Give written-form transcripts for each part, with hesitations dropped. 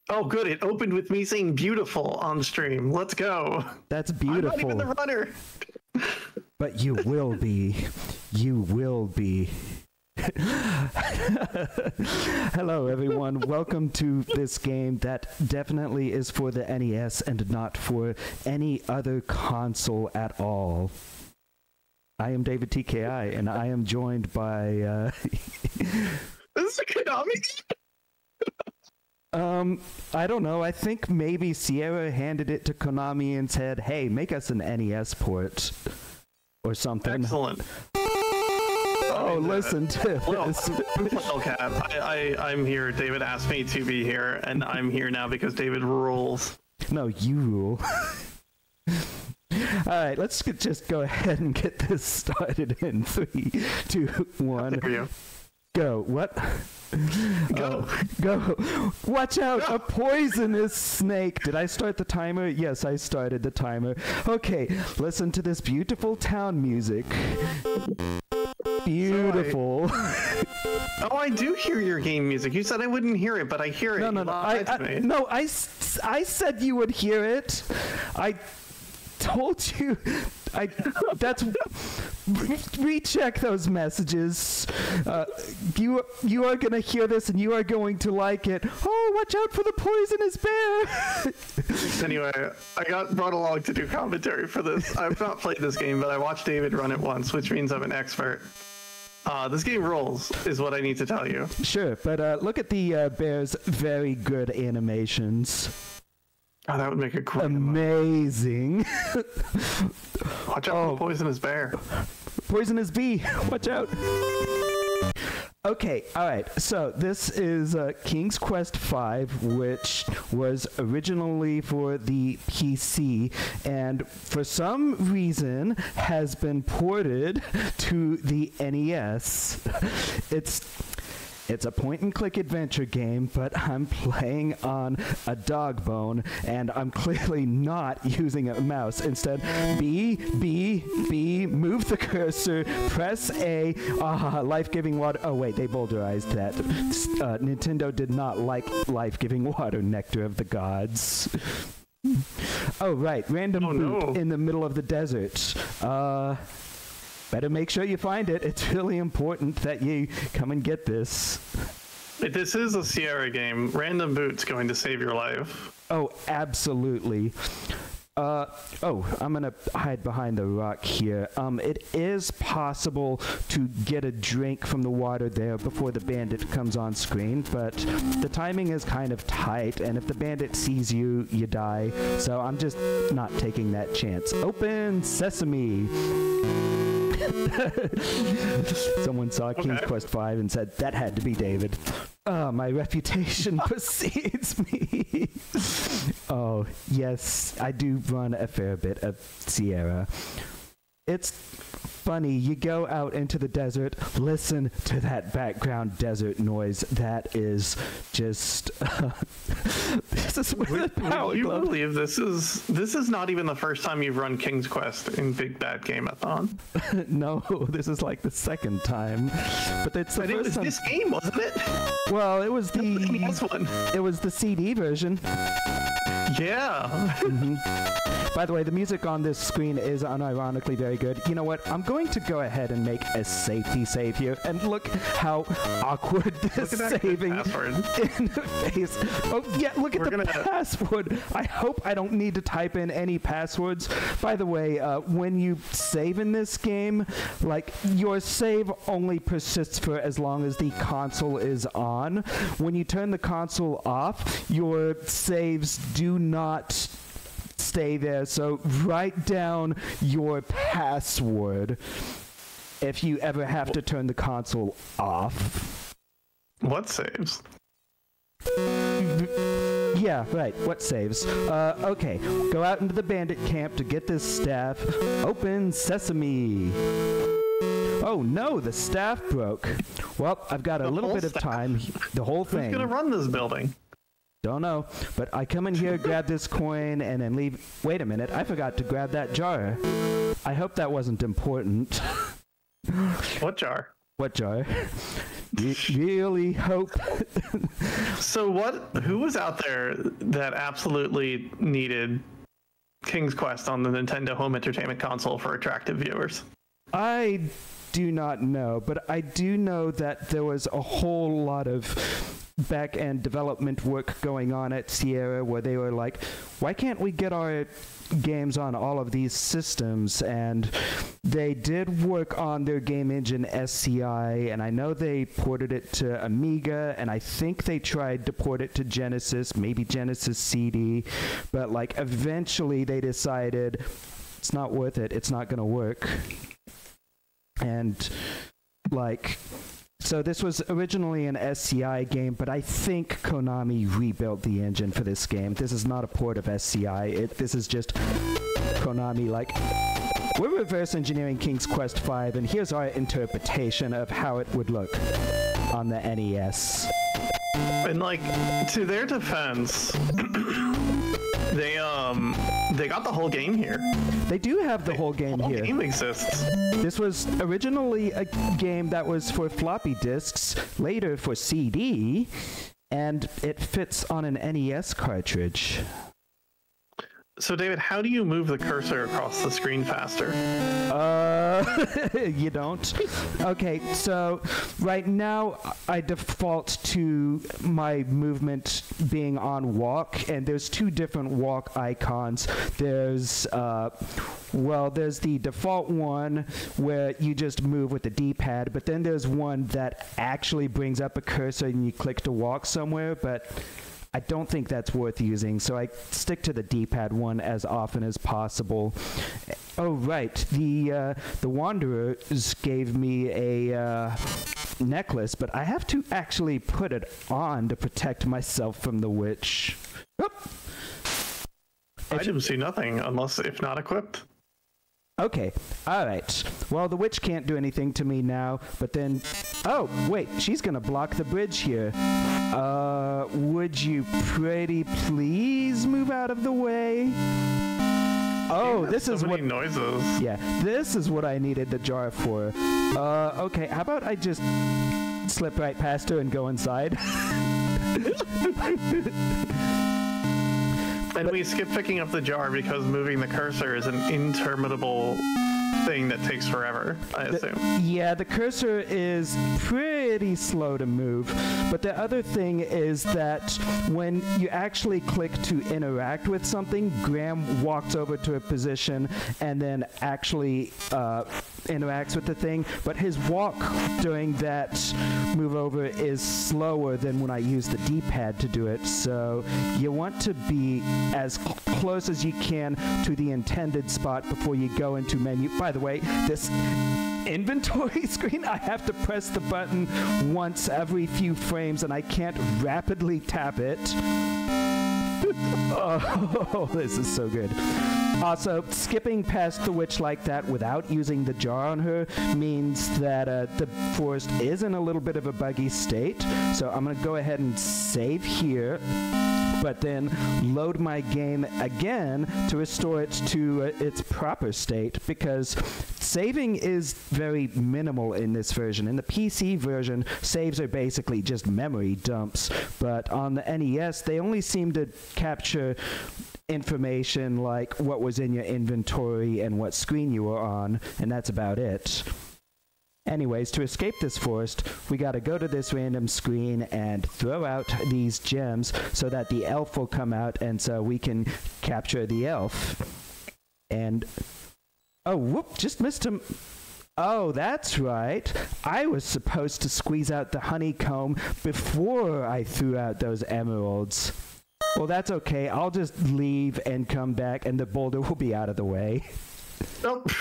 Oh, good. It opened with me saying beautiful on stream. Let's go. That's beautiful. I'm not even the runner. But you will be. You will be. Hello, everyone. Welcome to this game that definitely is for the NES and not for any other console at all. I am davidtki, and I am joined by... This is a Konami? I don't know. I think maybe Sierra handed it to Konami and said, hey, make us an NES port. Or something. Excellent. Oh, listen to this. Okay, I'm here. David asked me to be here, and I'm here now because David rules. No, you rule. Alright, let's just go ahead and get this started in 3, 2, 1. Go. What? Go. Go. Watch out, a poisonous snake. Did I start the timer? Yes, I started the timer. Okay, listen to this beautiful town music. Beautiful. Oh, I do hear your game music. You said I wouldn't hear it, but I hear it. No. I said you would hear it. I told you. Recheck those messages. You are gonna hear this and you are going to like it. Oh, watch out for the poisonous bear. Anyway, I got brought along to do commentary for this. I've not played this game, but I watched David run it once, which means I'm an expert. This game rules, is what I need to tell you. Sure, but look at the bear's very good animations. Oh, that would make it cool. Amazing. Watch out for the poisonous bear. Poisonous bee. Watch out. Okay, alright, so this is King's Quest V, which was originally for the PC, and for some reason has been ported to the NES. It's a point-and-click adventure game, but I'm playing on a dog bone, and I'm clearly not using a mouse. Instead, B, move the cursor, press A, life-giving water. Oh, wait, they boulderized that. Nintendo did not like life-giving water, nectar of the gods. Oh, right, random boot in the middle of the desert. Better make sure you find it. It's really important that you come and get this. This is a Sierra game. Random boot's going to save your life. Oh, absolutely. I'm gonna hide behind the rock here. It is possible to get a drink from the water there before the bandit comes on screen, but the timing is kind of tight, and if the bandit sees you, you die. So I'm just not taking that chance. Open sesame! Someone saw King's Quest V and said, that had to be David. My reputation precedes me. Oh, yes, I do run a fair bit of Sierra. It's funny, you go out into the desert, listen to that background desert noise. That is just... this is where the power Would you believe this is not even the first time you've run King's Quest in Big Bad Game-a-thon? No, this is like the second time. But it's the first time. This game, wasn't it? Well, it was the NES one. It was the CD version. Yeah. By the way, the music on this screen is unironically very good. You know what? I'm going to go ahead and make a safety save here. And look how awkward this saving interface. Oh, yeah, look at the password. I hope I don't need to type in any passwords. By the way, when you save in this game, like, your save only persists for as long as the console is on. When you turn the console off, your saves do not stay there, so write down your password if you ever have to turn the console off. What saves? Yeah, right. What saves? Okay. Go out into the bandit camp to get this staff. Open sesame. Oh no, the staff broke. Well, I've got a little bit of time. The whole thing. Who's gonna run this building? Don't know, but I come in here, grab this coin, and then leave. Wait a minute, I forgot to grab that jar. I hope that wasn't important. What jar? What jar? really hope. So who was out there that absolutely needed King's Quest on the Nintendo Home Entertainment Console for attractive viewers? I do not know, but I do know that there was a whole lot of back-end development work going on at Sierra where they were like, why can't we get our games on all of these systems? And they did work on their game engine SCI, and I know they ported it to Amiga, and I think they tried to port it to Genesis, maybe Genesis CD, but like eventually they decided it's not worth it, it's not going to work. And like, so this was originally an SCI game, but I think Konami rebuilt the engine for this game. This is not a port of SCI. This is just Konami like, we're reverse engineering King's Quest V, and here's our interpretation of how it would look on the NES. And like, to their defense, they got the whole game here. They do have the whole game here. The whole game exists. This was originally a game that was for floppy disks, later for CD, and it fits on an NES cartridge. So, David, how do you move the cursor across the screen faster? You don't? Okay, so right now I default to my movement being on walk, and there's two different walk icons. There's there's the default one where you just move with the D-pad, but then there's one that actually brings up a cursor and you click to walk somewhere, but I don't think that's worth using, so I stick to the D-pad one as often as possible. Oh, right. The Wanderers gave me a necklace, but I have to actually put it on to protect myself from the witch. Oh. I didn't see nothing, if not equipped. Okay, alright. Well, the witch can't do anything to me now, but then... Oh, wait, she's gonna block the bridge here. Would you pretty please move out of the way? Oh, this is what... noises. Yeah, this is what I needed the jar for. Okay, how about I just slip right past her and go inside? And we skip picking up the jar because moving the cursor is an interminable thing that takes forever, I assume. Yeah, the cursor is pretty slow to move, but the other thing is that when you actually click to interact with something, Graham walks over to a position and then actually interacts with the thing, but his walk during that move over is slower than when I use the D-pad to do it, so you want to be as close as you can to the intended spot before you go into menu. By the way, this inventory screen, I have to press the button once every few frames and I can't rapidly tap it. Oh, this is so good. Also, skipping past the witch like that without using the jar on her means that the forest is in a little bit of a buggy state. So I'm going to go ahead and save here, but then load my game again to restore it to its proper state, because saving is very minimal in this version. In the PC version, saves are basically just memory dumps, but on the NES, they only seem to capture information like what was in your inventory and what screen you were on, and that's about it. Anyways, to escape this forest, we gotta go to this random screen and throw out these gems so that the elf will come out and so we can capture the elf. And... oh, whoop, just missed him. Oh, that's right. I was supposed to squeeze out the honeycomb before I threw out those emeralds. Well, that's okay. I'll just leave and come back and the boulder will be out of the way. Nope.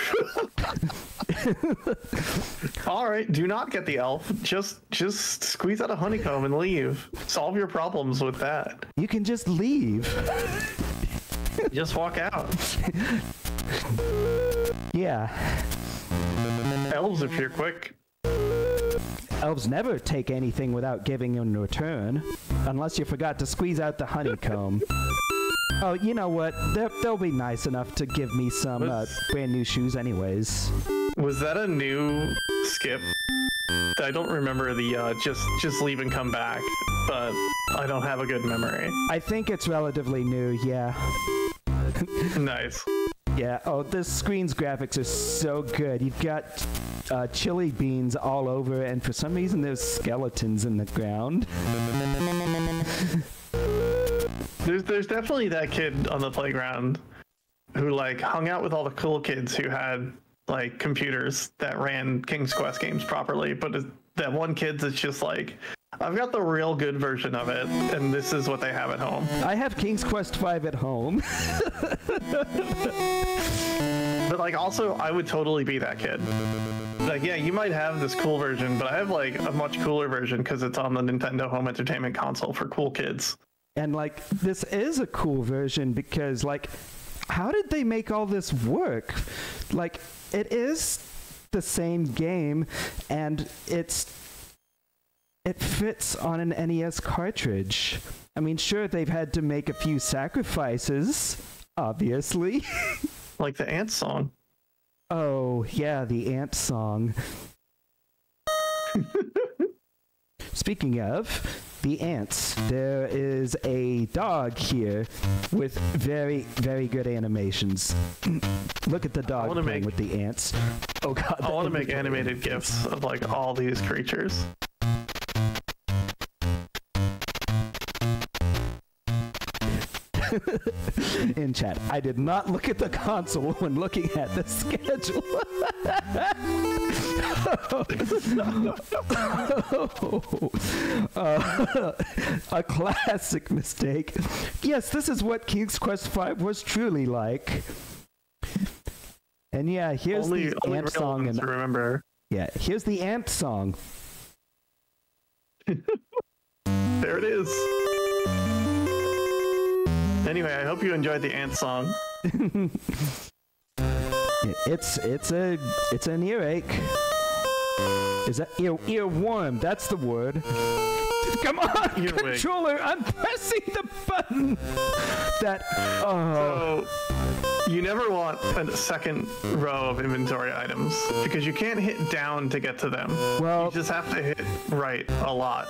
All right, do not get the elf. Just squeeze out a honeycomb and leave. Solve your problems with that. You can just leave. Just walk out. Yeah. Elves, if you're quick. Elves never take anything without giving in return, unless you forgot to squeeze out the honeycomb. Oh, you know what? They'll be nice enough to give me some brand new shoes anyways. Was that a new skip I don't remember the just leave and come back, but I don't have a good memory. I think it's relatively new, yeah. Nice. Yeah, oh, this screen's graphics are so good. You've got chili beans all over, and for some reason there's skeletons in the ground. There's definitely that kid on the playground who like hung out with all the cool kids who had like computers that ran King's Quest games properly, but that one kid that's just like, I've got the real good version of it, and this is what they have at home. I have King's Quest V at home. But like, also, I would totally be that kid. Like, yeah, you might have this cool version, but I have like a much cooler version because it's on the Nintendo Home Entertainment Console for cool kids. And like, this is a cool version because like, how did they make all this work? Like, it is the same game, and it fits on an NES cartridge. I mean, sure, they've had to make a few sacrifices, obviously. Like the Ant song. Oh, yeah, the Ant song. Speaking of the ants, there is a dog here with very, very good animations. Look at the dog playing with the ants. Oh god. I want to make animated GIFs of like all these creatures. In chat, I did not look at the console when looking at the schedule. A classic mistake. Yes, this is what King's Quest V was truly like. And yeah, here's the ant song. And remember. Yeah, here's the ant song. There it is. Anyway, I hope you enjoyed the ant song. It's an earache. Is that earworm? That's the word. Come on, controller! I'm pressing the button. So, you never want a second row of inventory items because you can't hit down to get to them. Well, you just have to hit right a lot.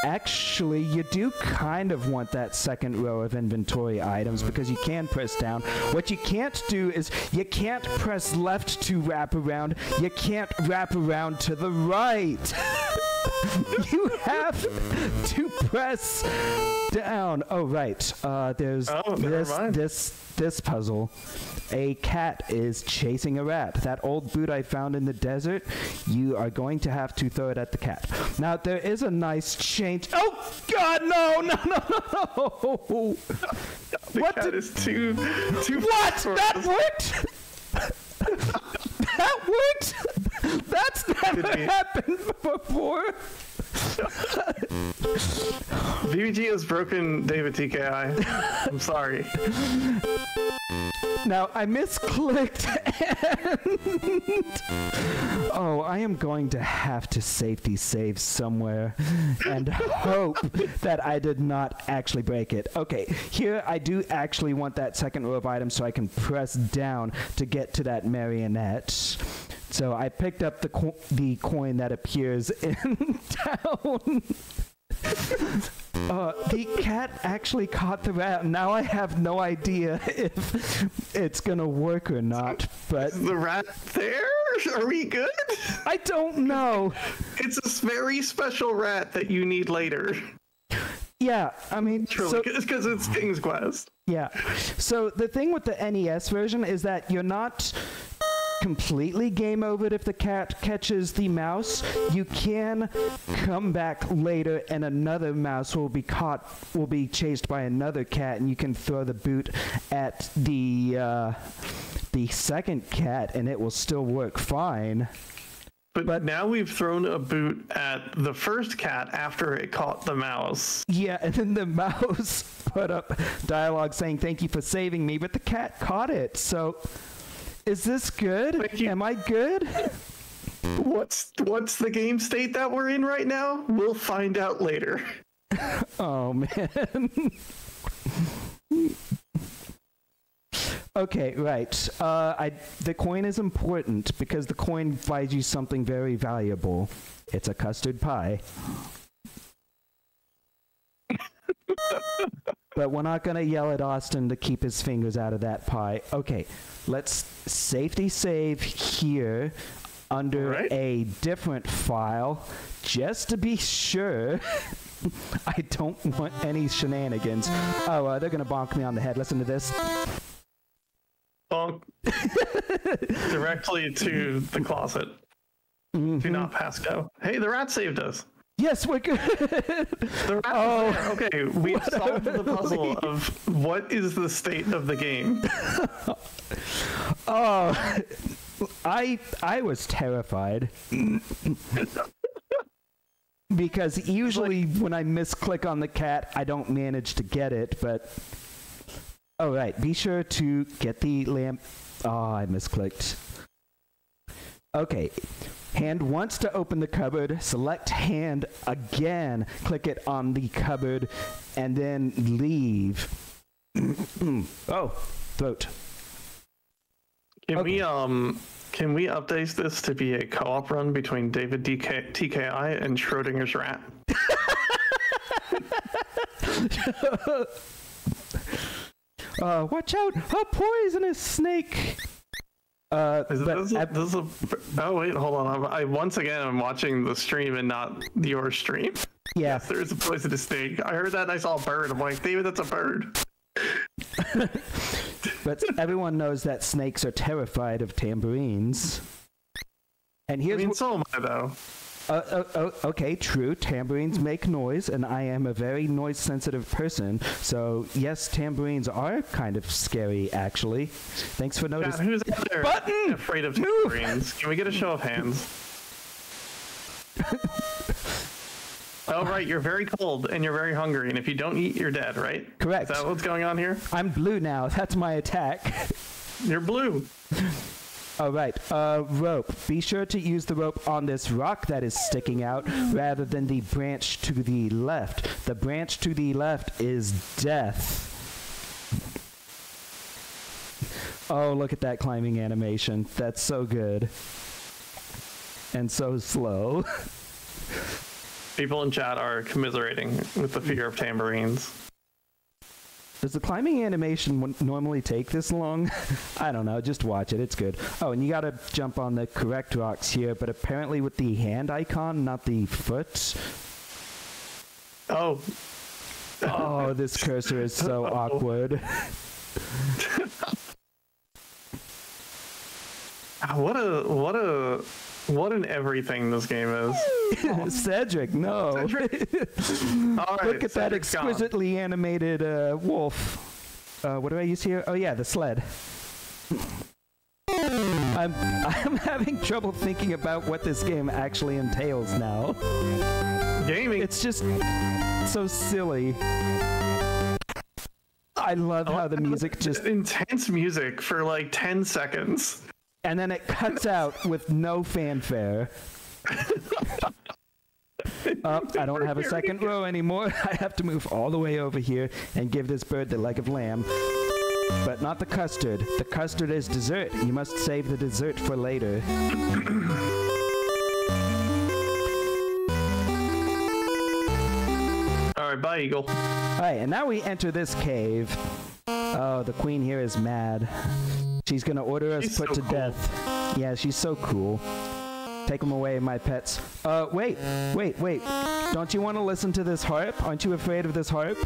Actually, you do kind of want that second row of inventory items because you can press down. What you can't do is you can't press left to wrap around. You can't wrap around to the right. You have to press down. Oh, right. There's this puzzle. A cat is chasing a rat. That old boot I found in the desert, you are going to have to throw it at the cat. Now, there is a nice change. Oh, God, no. The cat is too What? That worked? That worked? That's never happened before. VBG has broken davidtki. I'm sorry. Now, I misclicked and... Oh, I am going to have to safety save somewhere and hope that I did not actually break it. Okay, here I do actually want that second row of items so I can press down to get to that marionette. So I picked up the coin that appears in town. The cat actually caught the rat. Now I have no idea if it's gonna work or not, but... Is the rat there? Are we good? I don't know. It's a very special rat that you need later. Yeah, I mean... Because it's King's Quest. Yeah. So the thing with the NES version is that you're not completely game over if the cat catches the mouse. You can come back later and another mouse will be chased by another cat, and you can throw the boot at the second cat and it will still work fine. But now we've thrown a boot at the first cat after it caught the mouse. Yeah, and then the mouse put up dialogue saying, "Thank you for saving me," but the cat caught it, so... Is this good? Am I good? What's the game state that we're in right now? We'll find out later. Oh, man. Okay, right. The coin is important because the coin buys you something very valuable. It's a custard pie. But we're not going to yell at Austin to keep his fingers out of that pie. Okay, let's safety save here under a different file just to be sure. I don't want any shenanigans. Oh, they're going to bonk me on the head. Listen to this. Bonk. Directly to the closet. Mm-hmm. Do not pass go. Hey, the rat saved us. Yes, we're good. The rat is there. Okay, we've solved the puzzle of what is the state of the game. Oh, I was terrified. Because usually when I misclick on the cat, I don't manage to get it, but... Oh, right. Be sure to get the lamp... Oh, I misclicked. Okay. Hand once to open the cupboard. Select hand again. Click it on the cupboard, and then leave. Oh, throat. Can we update this to be a co-op run between davidtki and Schrodinger's rat? Watch out! A poisonous snake! Oh wait, hold on. I'm watching the stream and not your stream. Yeah. Yes, there is a poisonous snake. I heard that and I saw a bird. I'm like, David, that's a bird. But everyone knows that snakes are terrified of tambourines. And here's so am I, though. Okay, true. Tambourines make noise, and I am a very noise-sensitive person. So, yes, tambourines are kind of scary, actually. Thanks for noticing. Who's out there afraid of tambourines? Can we get a show of hands? Oh, right, you're very cold, and you're very hungry, and if you don't eat, you're dead, right? Correct. Is that what's going on here? I'm blue now. That's my attack. You're blue. All right, rope. Be sure to use the rope on this rock that is sticking out rather than the branch to the left. The branch to the left is death. Oh, look at that climbing animation. That's so good. And so slow. People in chat are commiserating with the fear of tambourines. Does the climbing animation normally take this long? I don't know, just watch it, it's good. Oh, and you gotta jump on the correct rocks here, but apparently with the hand icon, not the foot. Oh. Oh, this cursor is so awkward. What an everything this game is. Cedric, no. Cedric. All right, look at that exquisitely animated wolf. What do I use here? Oh yeah, the sled. I'm having trouble thinking about what this game actually entails now. Gaming. It's just so silly. I love how the music just... Intense music for like 10 seconds. And then it cuts out with no fanfare. I don't have a second row anymore. I have to move all the way over here and give this bird the leg of lamb. But not the custard. The custard is dessert. You must save the dessert for later. Alright, bye, Eagle. Alright, and now we enter this cave. Oh, the queen here is mad. She's gonna order us put to death. Yeah, she's so cool. Take them away, my pets. Wait. Don't you want to listen to this harp? Aren't you afraid of this harp?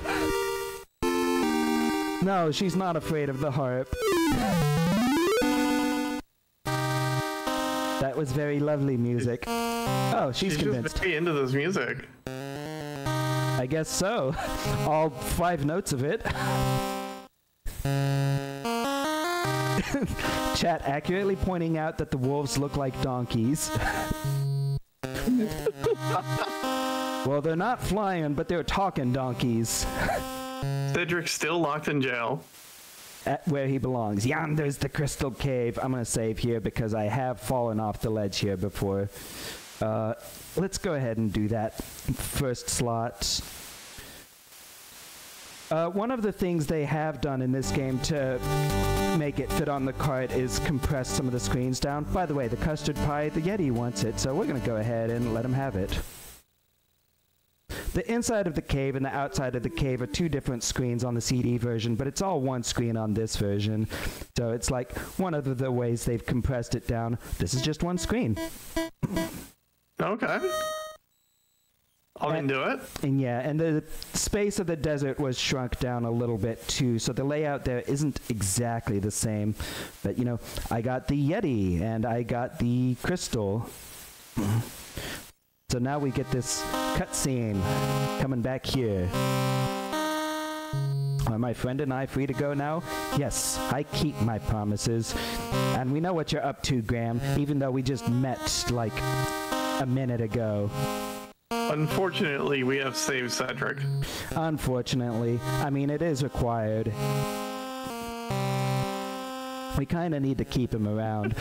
No, she's not afraid of the harp. That was very lovely music. Oh, she's convinced. Just very into this music. I guess so. All 5 notes of it. Chat accurately pointing out that the wolves look like donkeys. Well, they're not flying, but they're talking donkeys. Cedric's still locked in jail. At where he belongs. Yonder's the crystal cave. I'm going to save here because I have fallen off the ledge here before. Let's go ahead and do that first slot. One of the things they have done in this game to make it fit on the cart is compress some of the screens down. By the way, the custard pie, the Yeti wants it, so we're going to go ahead and let him have it. The inside of the cave and the outside of the cave are two different screens on the CD version, but it's all one screen on this version. So it's like one of the ways they've compressed it down. This is just one screen. Okay. I'll do it. And yeah, and the space of the desert was shrunk down a little bit too, so the layout there isn't exactly the same. But you know, I got the Yeti and I got the crystal. So now we get this cutscene coming back here. Are my friend and I free to go now? Yes, I keep my promises. And we know what you're up to, Graham, even though we just met like a minute ago. Unfortunately, we have saved Cedric. Unfortunately. I mean, it is required. We kind of need to keep him around.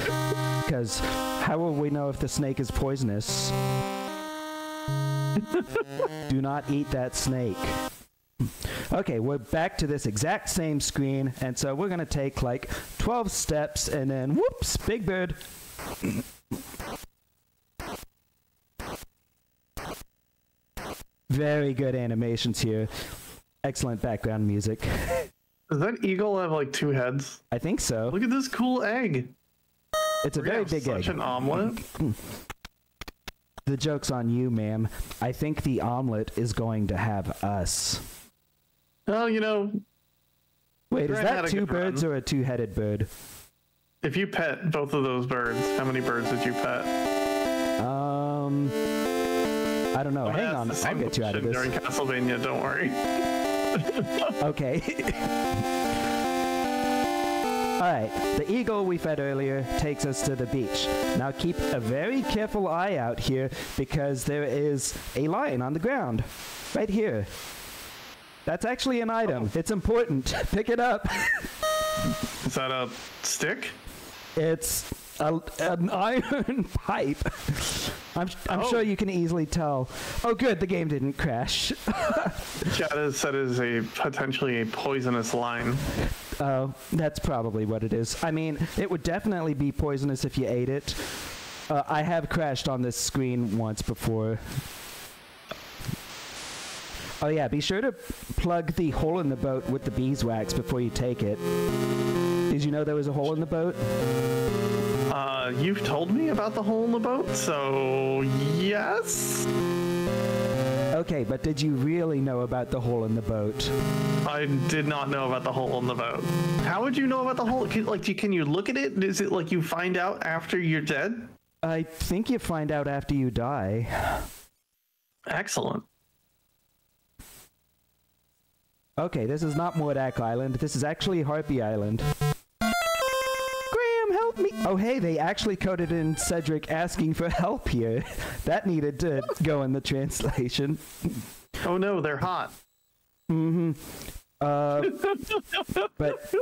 Because how will we know if the snake is poisonous? Do not eat that snake. Okay, we're back to this exact same screen. And so we're going to take like 12 steps and then whoops, Big Bird. Very good animations here. Excellent background music. Does that eagle have like 2 heads? I think so. Look at this cool egg. It's a very big egg. Such an omelet. The joke's on you, ma'am. I think the omelet is going to have us. Well, you know... Wait, is that 2 birds or a 2-headed bird? If you pet both of those birds, how many birds did you pet? I don't know. Hang on, I'll get you out of this. During Castlevania, don't worry. Okay. Alright, the eagle we fed earlier takes us to the beach. Now keep a very careful eye out here because there is a lion on the ground. Right here. That's actually an item. It's important. Pick it up. Is that a stick? It's an iron pipe. I'm sure you can easily tell. Oh, good, the game didn't crash. Chad has said it is potentially a poisonous line. Oh, that's probably what it is. I mean, it would definitely be poisonous if you ate it. I have crashed on this screen once before. Oh yeah, be sure to plug the hole in the boat with the beeswax before you take it. Did you know there was a hole in the boat? You've told me about the hole in the boat, so yes? Okay, but did you really know about the hole in the boat? I did not know about the hole in the boat. How would you know about the hole? Can you look at it? Is it like you find out after you're dead? I think you find out after you die. Excellent. Okay, this is not Mordak Island. This is actually Harpy Island. Graham, help me! Oh, hey, they actually coded in Cedric asking for help here. That needed to go in the translation. Oh no, they're hot. Mm-hmm. But,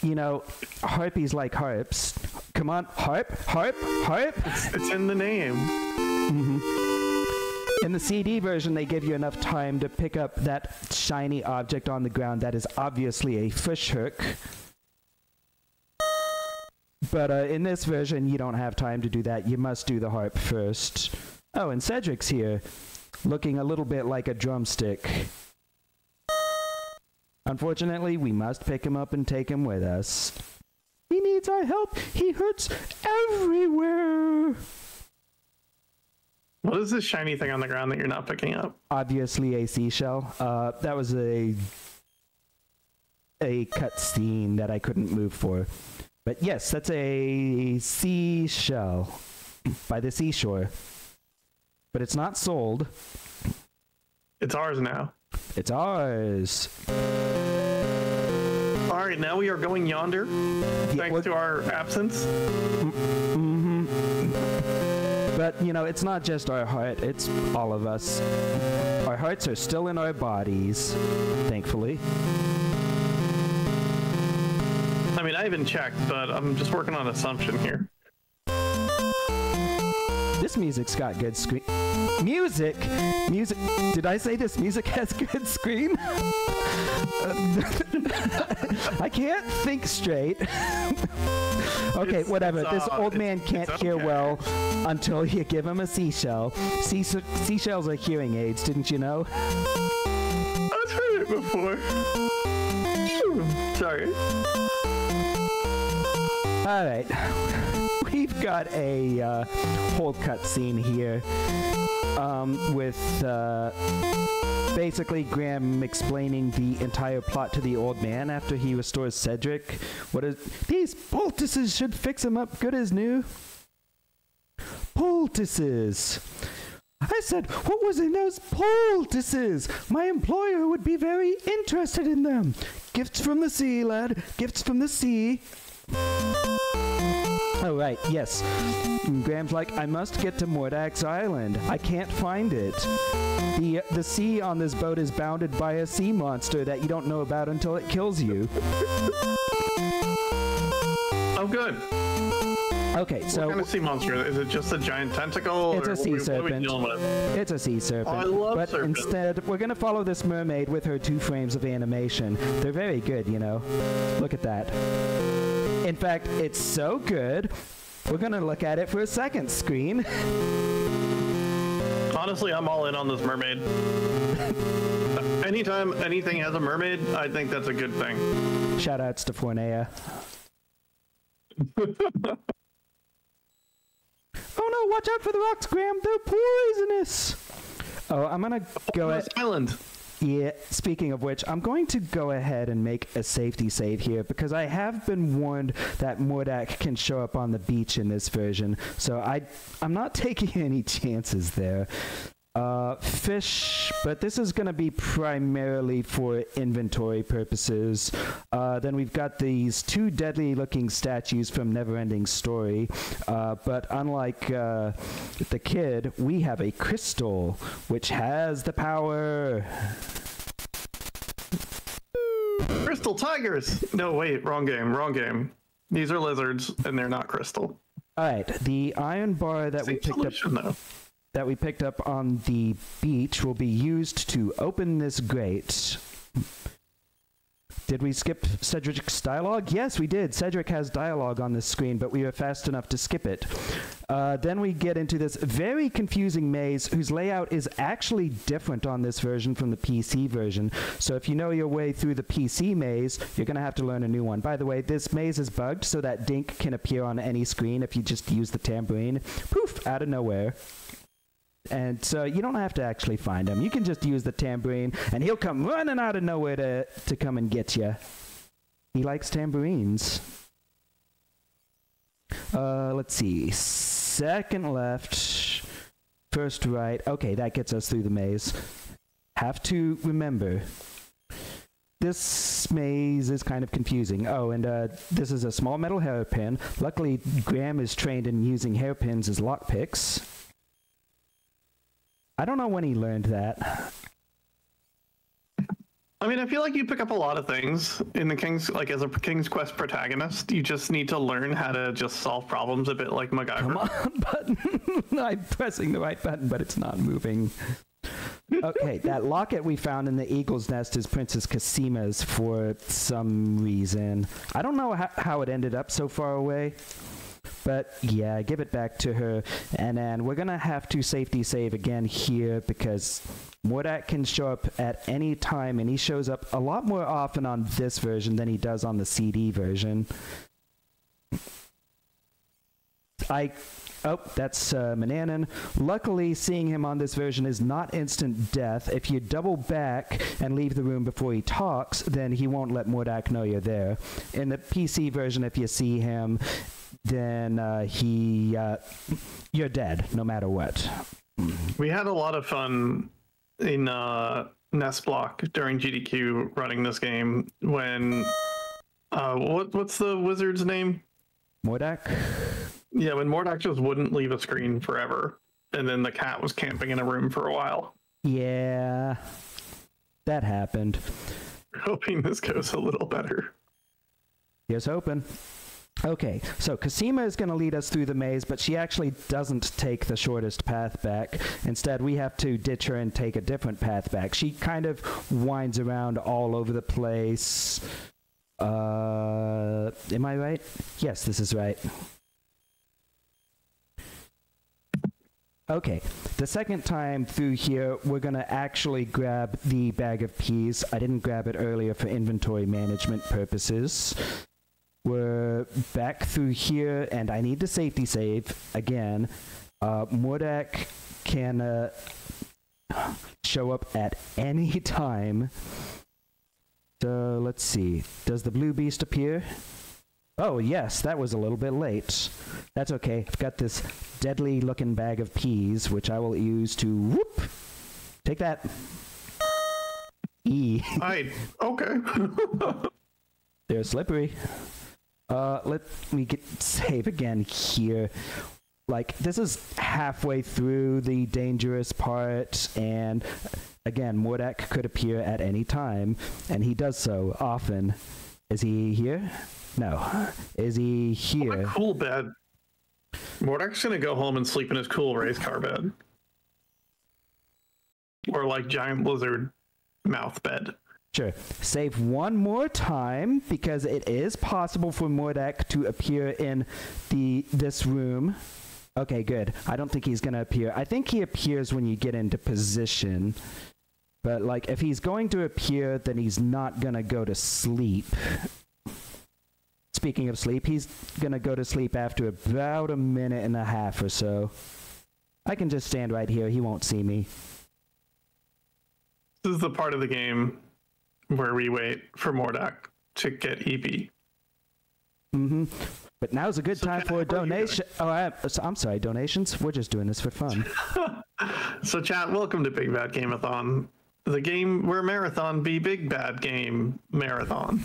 you know, harpies like harps. Come on, harp, harp, harp! It's in the name. Mm-hmm. In the CD version, they give you enough time to pick up that shiny object on the ground that is obviously a fish hook. But in this version, you don't have time to do that. You must do the harp first. Oh, and Cedric's here, looking a little bit like a drumstick. Unfortunately, we must pick him up and take him with us. He needs our help. He hurts everywhere. What is this shiny thing on the ground that you're not picking up? Obviously a seashell. That was a cutscene that I couldn't move for. But yes, that's a seashell by the seashore. But it's not sold. It's ours now. It's ours. All right, now we are going yonder, thanks to our absence. Mm-hmm. But, you know, it's not just our heart, it's all of us. Our hearts are still in our bodies, thankfully. I mean, I haven't checked, but I'm just working on assumption here. This music's got good Music. Did I say this music has good screen? I can't think straight. Okay, whatever. This old man can't hear well until you give him a seashell. Seashells are hearing aids, didn't you know? I've heard it before. Sorry. All right. We've got a whole cutscene here with basically Graham explaining the entire plot to the old man after he restores Cedric. These poultices should fix him up good as new. Poultices. I said, what was in those poultices? My employer would be very interested in them. Gifts from the sea, lad. Gifts from the sea. Oh, right, yes. Graham's like, I must get to Mordak's Island. I can't find it. The sea on this boat is bounded by a sea monster that you don't know about until it kills you. Oh, good. Okay, so... What kind of sea monster? Is it just a giant tentacle? It's a sea serpent. What are we dealing with? It's a sea serpent. Oh, I love but serpents. Instead, we're going to follow this mermaid with her 2 frames of animation. They're very good, you know. Look at that. In fact, it's so good, we're going to look at it for a second screen. Honestly, I'm all in on this mermaid. Anytime anything has a mermaid, I think that's a good thing. Shoutouts to Fornea. Oh no, watch out for the rocks, Graham. They're poisonous. Oh, I'm going to go at... Island. Yeah, speaking of which, I'm going to go ahead and make a safety save here because I have been warned that Mordak can show up on the beach in this version, so I'm not taking any chances there. Fish, but this is going to be primarily for inventory purposes. Then we've got these 2 deadly-looking statues from Neverending Story, but unlike the kid, we have a crystal, which has the power... Crystal tigers! No, wait, wrong game. These are lizards, and they're not crystal. Alright, the iron bar that we picked up on the beach will be used to open this grate. Did we skip Cedric's dialogue? Yes, we did. Cedric has dialogue on this screen, but we were fast enough to skip it. Then we get into this very confusing maze whose layout is actually different on this version from the PC version. So if you know your way through the PC maze, you're going to have to learn a new one. By the way, this maze is bugged so that Dink can appear on any screen if you just use the tambourine. Poof! Out of nowhere. And so you don't have to actually find him. You can just use the tambourine, and he'll come running out of nowhere to come and get you. He likes tambourines. Let's see. Second left. First right. Okay, that gets us through the maze. Have to remember, this maze is kind of confusing. Oh, and this is a small metal hairpin. Luckily, Graham is trained in using hairpins as lockpicks. I don't know when he learned that. I mean, I feel like you pick up a lot of things in the King's, like as a King's Quest protagonist. You just need to learn how to just solve problems a bit like MacGyver. Come on, button. I'm pressing the right button, but it's not moving. Okay, that locket we found in the Eagle's Nest is Princess Casima's for some reason. I don't know how it ended up so far away. But yeah, give it back to her, and then we're gonna have to safety save again here because Mordak can show up at any time, and he shows up a lot more often on this version than he does on the CD version. Oh, that's Mananan. Luckily, seeing him on this version is not instant death. If you double back and leave the room before he talks, then he won't let Mordak know you're there. In the PC version, if you see him, then you're dead, no matter what. We had a lot of fun in Nest Block during GDQ running this game when what's the wizard's name? Mordak? Yeah, when Mordak just wouldn't leave a screen forever, and then the cat was camping in a room for a while. Yeah, that happened. Hoping this goes a little better. Here's hoping. Okay, so Cosima is going to lead us through the maze, but she actually doesn't take the shortest path back. Instead, we have to ditch her and take a different path back. She kind of winds around all over the place. Am I right? Yes, this is right. Okay, the second time through here, we're going to actually grab the bag of peas. I didn't grab it earlier for inventory management purposes. We're back through here, and I need to safety save again. Mordak can show up at any time. So let's see. Does the blue beast appear? Oh yes, that was a little bit late. That's okay. I've got this deadly looking bag of peas, which I will use to whoop. Take that. E. Okay. They're slippery. Let me save again here. Like, this is halfway through the dangerous part, and again, Mordak could appear at any time, and he does so often. Is he here? No. Is he here? Oh, cool bed. Mordak's gonna go home and sleep in his cool race car bed. Or like giant lizard mouth bed. Sure. Save one more time, because it is possible for Mordak to appear in this room. Okay, good. I don't think he's going to appear. I think he appears when you get into position. But, like, if he's going to appear, then he's not going to go to sleep. Speaking of sleep, he's going to go to sleep after about a minute and a half or so. I can just stand right here. He won't see me. This is the part of the game where we wait for Mordak to get EP. Mm-hmm. But now's a good time for a donation. Oh, I'm sorry, donations? We're just doing this for fun. So chat, welcome to Big Bad Game-a-thon. The game where marathon be big bad game marathon.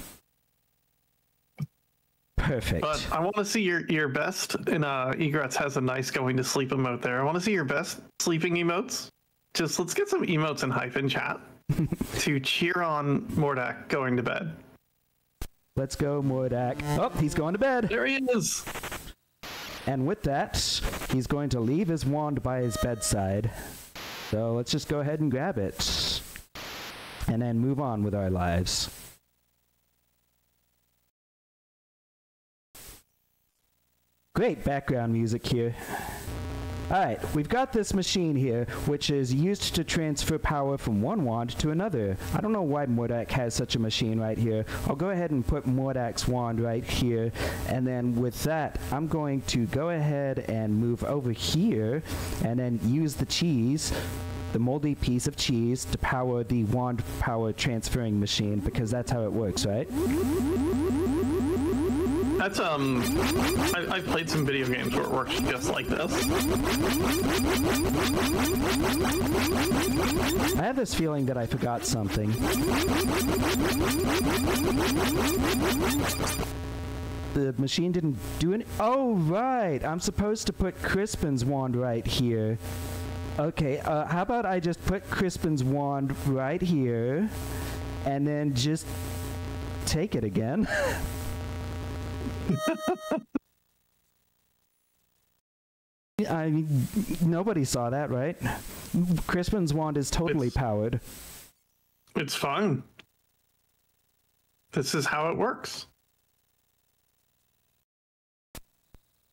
Perfect. But I want to see your best, and Egrets has a nice going to sleep emote there. I want to see your best sleeping emotes. Just let's get some emotes and hype in chat to cheer on Mordak going to bed. Let's go, Mordak. Oh, he's going to bed. There he is. And with that, he's going to leave his wand by his bedside. So let's just go ahead and grab it. And then move on with our lives. Great background music here. Alright, we've got this machine here, which is used to transfer power from one wand to another. I don't know why Mordak has such a machine right here. I'll go ahead and put Mordak's wand right here, and then with that, I'm going to go ahead and move over here, and then use the cheese, the moldy piece of cheese, to power the wand power transferring machine, because that's how it works, right? That's, I've played some video games where it works just like this. I have this feeling that I forgot something. The machine didn't do any— oh, right! I'm supposed to put Crispin's wand right here. Okay, how about I just put Crispin's wand right here, and then just take it again? I mean, nobody saw that, right? Crispin's wand is totally powered. It's fun. This is how it works.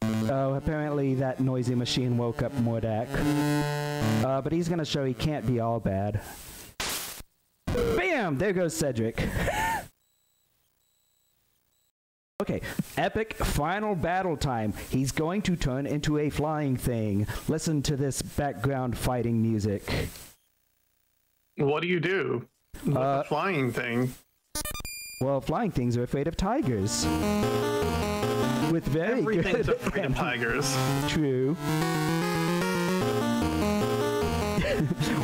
Oh, apparently that noisy machine woke up Mordak. But he's gonna show he can't be all bad. Bam! There goes Cedric. Okay, epic final battle time. He's going to turn into a flying thing. Listen to this background fighting music. What do you do with a flying thing? Well, flying things are afraid of tigers. With very Everything's good afraid of tigers. True.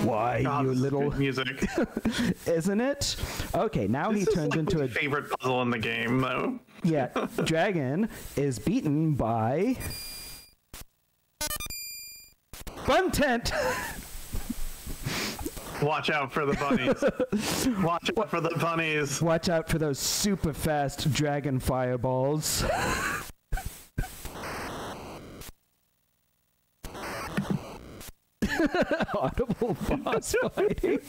Why, God, you little music. Isn't it? Okay, now This he is turns like into my a favorite puzzle in the game, though. yeah. Dragon is beaten by Fun Tent. Watch out for the bunnies. Watch out for the bunnies. Watch out for those super fast dragon fireballs. Audible boss fighting.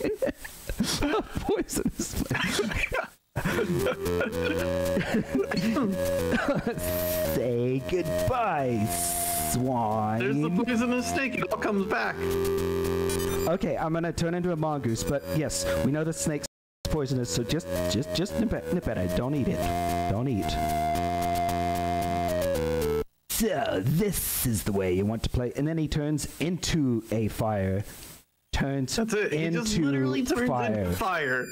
Poisonous snake. Say goodbye, swine. There's the poisonous snake. It all comes back. Okay, I'm gonna turn into a mongoose, but yes, we know the snake's poisonous, so just nip it. Don't eat it. Don't eat. So this is the way you want to play. And then he turns into a fire. That's it. He just literally turns into fire.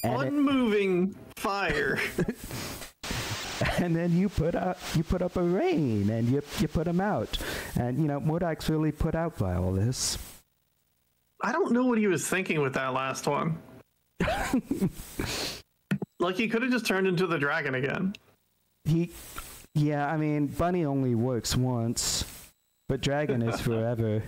Unmoving fire. And then you put up a rain, and you put him out. And you know, Mordak's really put out by all this. I don't know what he was thinking with that last one. Like, he could have just turned into the dragon again. Yeah, I mean, bunny only works once, but dragon is forever.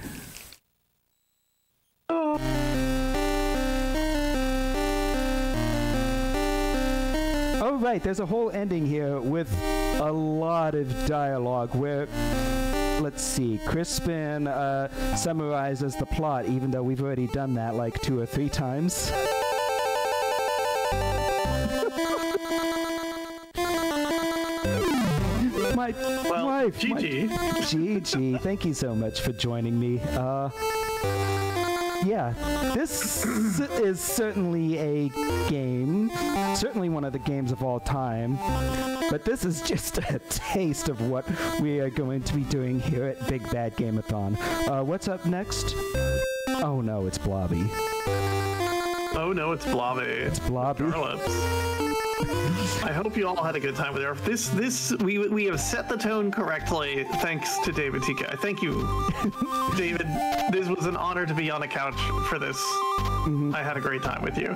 Oh, right, there's a whole ending here with a lot of dialogue where, let's see, Crispin summarizes the plot, even though we've already done that like 2 or 3 times. My wife, Gigi. Gigi, thank you so much for joining me. Yeah, this is certainly a game, certainly one of the games of all time, but this is just a taste of what we are going to be doing here at Big Bad Game-a-thon. What's up next? Oh no, it's Blobby. Oh no, it's Blobby. It's Blobby. I hope you all had a good time with it. We have set the tone correctly thanks to davidtki. Thank you, David. This was an honor to be on a couch for this. I had a great time with you.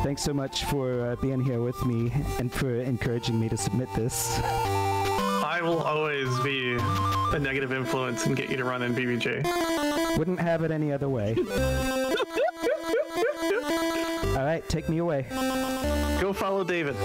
Thanks so much for being here with me and for encouraging me to submit this. I will always be a negative influence and get you to run in BBJ. Wouldn't have it any other way. All right, take me away. Go follow David.